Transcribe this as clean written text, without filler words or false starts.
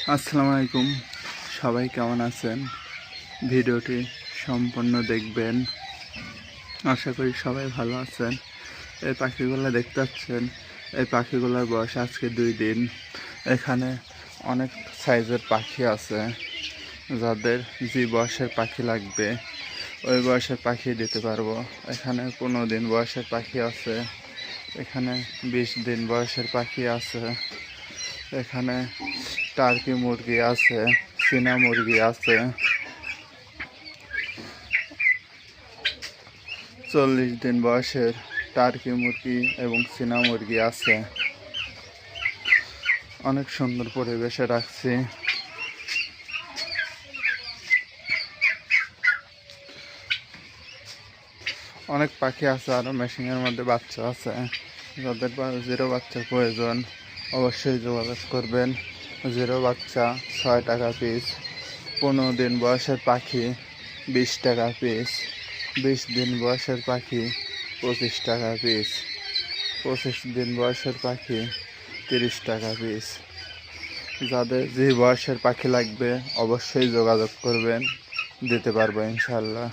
আসসালামু আলাইকুম, সবাই কেমন আছেন? ভিডিওটি সম্পূর্ণ দেখবেন। আশা করি সবাই ভালো আছেন। এই পাখিগুলো দেখতে পাচ্ছেন, এই পাখিগুলোর বয়স আজকে 2 দিন। এখানে অনেক সাইজের পাখি আছে, যাদের যে বয়সের পাখি লাগবে ওই বয়সের পাখি দিতে পারবো। এখানে 15 দিন বয়সের পাখি আছে, এখানে 20 দিন বয়সের পাখি আছে, এখানে টার্কি মুরগি আছে, চীনা মুরগি আছে, 40 দিন বয়সের টার্কি মুরগি এবং চীনা মুরগি আছে। অনেক সুন্দর পরিবেশে রাখছি। অনেক পাখি আছে, আরও মেশিনের মধ্যে বাচ্চা আছে। যাদের জিরো বাচ্চার প্রয়োজন অবশ্যই যোগাযোগ করবেন। জিরো বাচ্চা 6 টাকা পিস, 15 দিন বয়সের পাখি 20 টাকা পিস, 20 দিন বয়সের পাখি 25 টাকা পিস, 25 দিন বয়সের পাখি 30 টাকা পিস। যাদের যে বয়সের পাখি লাগবে অবশ্যই যোগাযোগ করবেন, দিতে পারবো ইনশাল্লাহ।